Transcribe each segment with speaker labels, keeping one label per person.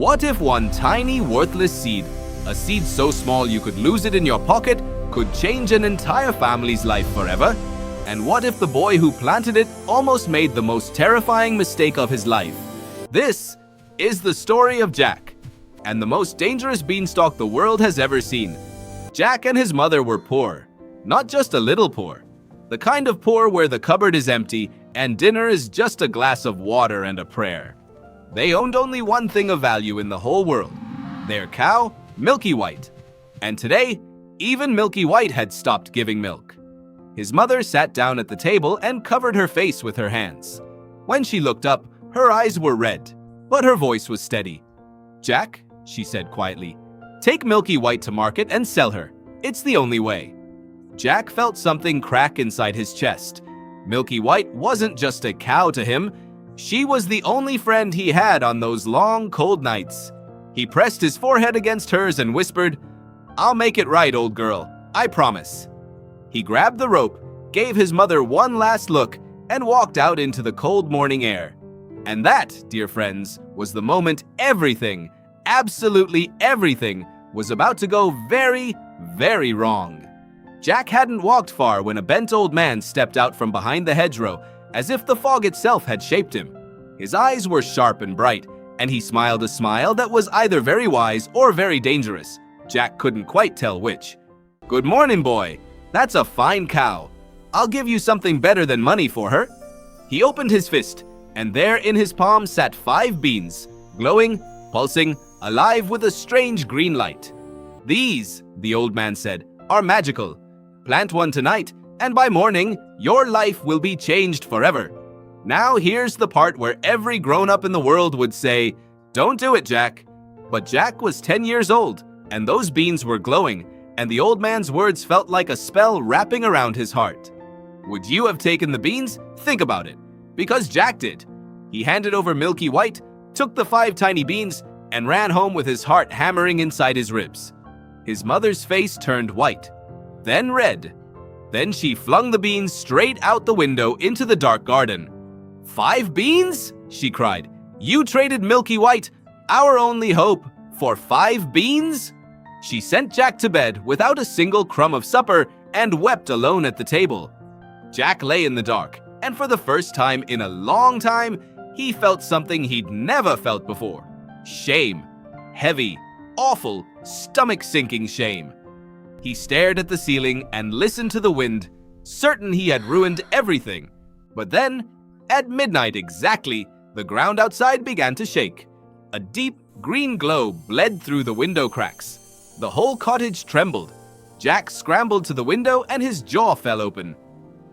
Speaker 1: What if one tiny worthless seed, a seed so small you could lose it in your pocket, could change an entire family's life forever? And what if the boy who planted it almost made the most terrifying mistake of his life? This is the story of Jack, and the most dangerous beanstalk the world has ever seen. Jack and his mother were poor, not just a little poor. The kind of poor where the cupboard is empty and dinner is just a glass of water and a prayer. They owned only one thing of value in the whole world, their cow, Milky White. And today, even Milky White had stopped giving milk. His mother sat down at the table and covered her face with her hands. When she looked up, her eyes were red, but her voice was steady. "Jack," she said quietly, "take Milky White to market and sell her. It's the only way." Jack felt something crack inside his chest. Milky White wasn't just a cow to him. She was the only friend he had on those long, cold nights. He pressed his forehead against hers and whispered, "I'll make it right, old girl. I promise." He grabbed the rope, gave his mother one last look, and walked out into the cold morning air. And that, dear friends, was the moment everything, absolutely everything, was about to go very, very wrong. Jack hadn't walked far when a bent old man stepped out from behind the hedgerow, as if the fog itself had shaped him. His eyes were sharp and bright, and he smiled a smile that was either very wise or very dangerous. Jack couldn't quite tell which. "Good morning, boy. That's a fine cow. I'll give you something better than money for her." He opened his fist, and there in his palm sat 5 beans, glowing, pulsing, alive with a strange green light. "These," the old man said, "are magical. Plant one tonight, and by morning, your life will be changed forever." Now here's the part where every grown-up in the world would say, "Don't do it, Jack." But Jack was 10 years old, and those beans were glowing, and the old man's words felt like a spell wrapping around his heart. Would you have taken the beans? Think about it. Because Jack did. He handed over Milky White, took the 5 tiny beans, and ran home with his heart hammering inside his ribs. His mother's face turned white, then red. Then she flung the beans straight out the window into the dark garden. "5 beans?" she cried. "You traded Milky White, our only hope, for 5 beans?" She sent Jack to bed without a single crumb of supper and wept alone at the table. Jack lay in the dark, and for the first time in a long time, he felt something he'd never felt before. Shame. Heavy, awful, stomach-sinking shame. He stared at the ceiling and listened to the wind, certain he had ruined everything. But then, at midnight exactly, the ground outside began to shake. A deep green glow bled through the window cracks. The whole cottage trembled. Jack scrambled to the window and his jaw fell open.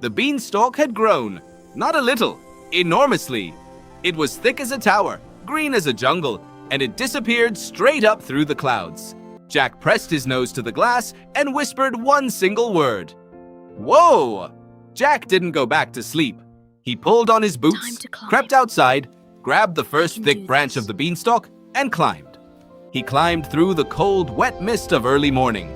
Speaker 1: The beanstalk had grown, not a little, enormously. It was thick as a tower, green as a jungle, and it disappeared straight up through the clouds. Jack pressed his nose to the glass and whispered one single word. "Whoa!" Jack didn't go back to sleep. He pulled on his boots, crept outside, grabbed the first thick branch of the beanstalk, and climbed. He climbed through the cold, wet mist of early morning.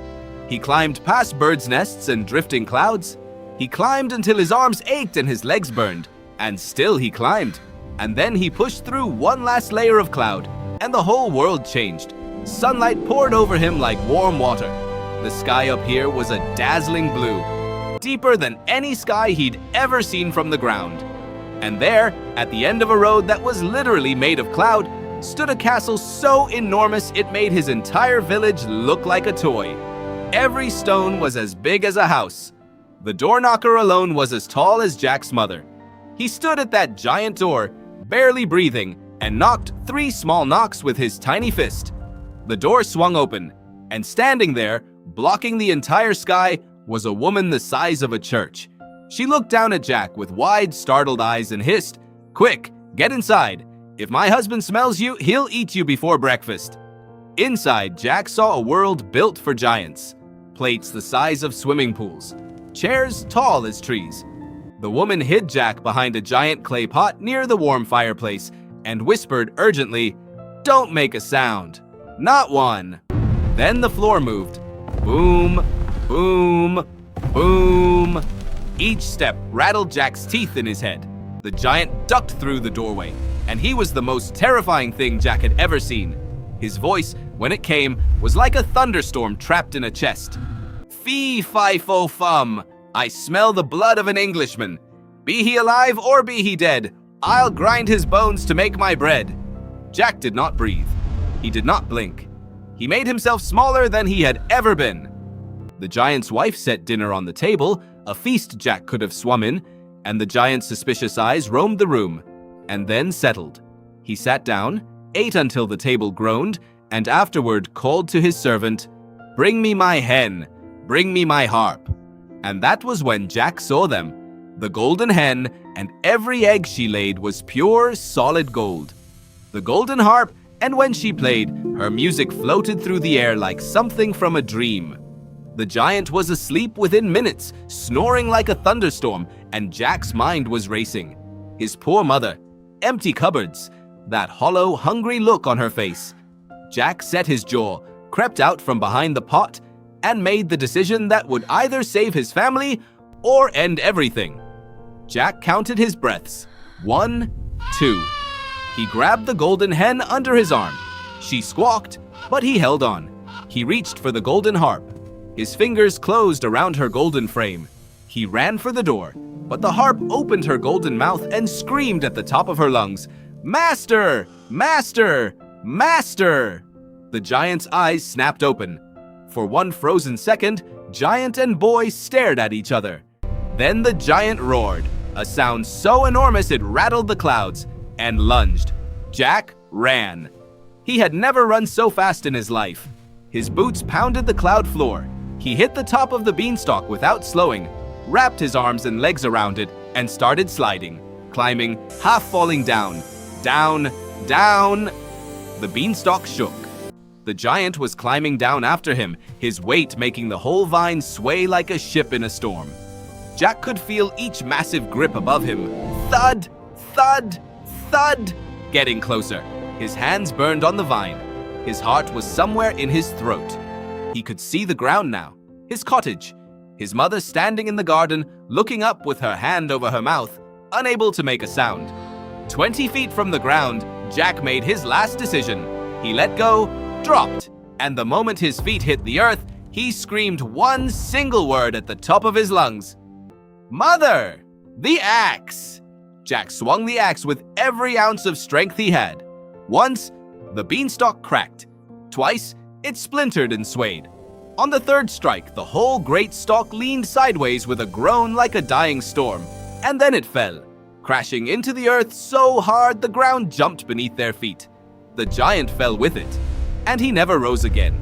Speaker 1: He climbed past birds' nests and drifting clouds. He climbed until his arms ached and his legs burned. And still he climbed. And then he pushed through one last layer of cloud, and the whole world changed. Sunlight poured over him like warm water. The sky up here was a dazzling blue, deeper than any sky he'd ever seen from the ground. And there, at the end of a road that was literally made of cloud, stood a castle so enormous it made his entire village look like a toy. Every stone was as big as a house. The door knocker alone was as tall as Jack's mother. He stood at that giant door, barely breathing, and knocked 3 small knocks with his tiny fist. The door swung open, and standing there, blocking the entire sky, was a woman the size of a church. She looked down at Jack with wide, startled eyes and hissed, "Quick, get inside. If my husband smells you, he'll eat you before breakfast." Inside, Jack saw a world built for giants. Plates the size of swimming pools. Chairs tall as trees. The woman hid Jack behind a giant clay pot near the warm fireplace and whispered urgently, "Don't make a sound. Not one." Then the floor moved. Boom, boom, boom. Each step rattled Jack's teeth in his head. The giant ducked through the doorway, and he was the most terrifying thing Jack had ever seen. His voice, when it came, was like a thunderstorm trapped in a chest. "Fee, fi, fo, fum! I smell the blood of an Englishman. Be he alive or be he dead, I'll grind his bones to make my bread." Jack did not breathe. He did not blink. He made himself smaller than he had ever been. The giant's wife set dinner on the table, a feast Jack could have swum in, and the giant's suspicious eyes roamed the room, and then settled. He sat down, ate until the table groaned, and afterward called to his servant, "Bring me my hen, bring me my harp." And that was when Jack saw them. The golden hen, and every egg she laid was pure, solid gold. The golden harp, and when she played, her music floated through the air like something from a dream. The giant was asleep within minutes, snoring like a thunderstorm, and Jack's mind was racing. His poor mother, empty cupboards, that hollow, hungry look on her face. Jack set his jaw, crept out from behind the pot, and made the decision that would either save his family or end everything. Jack counted his breaths. 1, 2. He grabbed the golden hen under his arm. She squawked, but he held on. He reached for the golden harp. His fingers closed around her golden frame. He ran for the door, but the harp opened her golden mouth and screamed at the top of her lungs, "Master! Master! Master!" The giant's eyes snapped open. For one frozen second, giant and boy stared at each other. Then the giant roared, a sound so enormous it rattled the clouds, and lunged. Jack ran. He had never run so fast in his life. His boots pounded the cloud floor. He hit the top of the beanstalk without slowing, wrapped his arms and legs around it, and started sliding, climbing, half falling down. Down, down. The beanstalk shook. The giant was climbing down after him, his weight making the whole vine sway like a ship in a storm. Jack could feel each massive grip above him. Thud, thud, thud. Getting closer. His hands burned on the vine. His heart was somewhere in his throat. He could see the ground now. His cottage. His mother standing in the garden, looking up with her hand over her mouth, unable to make a sound. 20 feet from the ground, Jack made his last decision. He let go, dropped, and the moment his feet hit the earth, he screamed one single word at the top of his lungs. "Mother! The axe!" Jack swung the axe with every ounce of strength he had. Once, the beanstalk cracked. Twice, it splintered and swayed. On the third strike, the whole great stalk leaned sideways with a groan like a dying storm, and then it fell, crashing into the earth so hard the ground jumped beneath their feet. The giant fell with it, and he never rose again.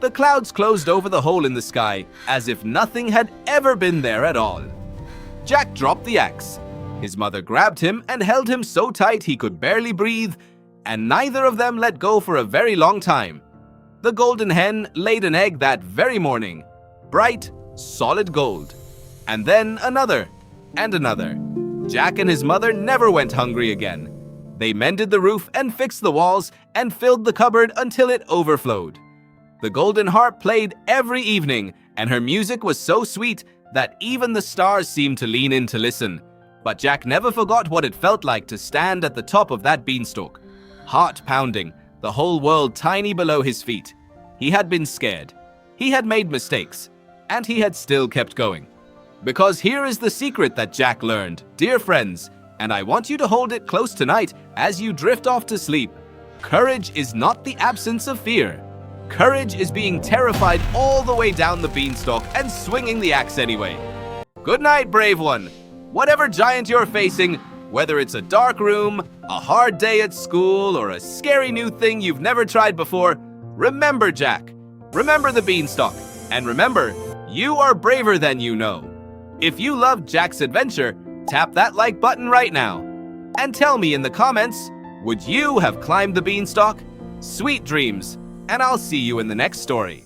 Speaker 1: The clouds closed over the hole in the sky as if nothing had ever been there at all. Jack dropped the axe. His mother grabbed him and held him so tight he could barely breathe, and neither of them let go for a very long time. The golden hen laid an egg that very morning, bright, solid gold. And then another, and another. Jack and his mother never went hungry again. They mended the roof and fixed the walls and filled the cupboard until it overflowed. The golden harp played every evening, and her music was so sweet that even the stars seemed to lean in to listen. But Jack never forgot what it felt like to stand at the top of that beanstalk. Heart pounding, the whole world tiny below his feet. He had been scared. He had made mistakes. And he had still kept going. Because here is the secret that Jack learned, dear friends, and I want you to hold it close tonight as you drift off to sleep. Courage is not the absence of fear. Courage is being terrified all the way down the beanstalk and swinging the axe anyway. Good night, brave one. Whatever giant you're facing, whether it's a dark room, a hard day at school, or a scary new thing you've never tried before, remember Jack. Remember the beanstalk. And remember, you are braver than you know. If you loved Jack's adventure, tap that like button right now. And tell me in the comments, would you have climbed the beanstalk? Sweet dreams, and I'll see you in the next story.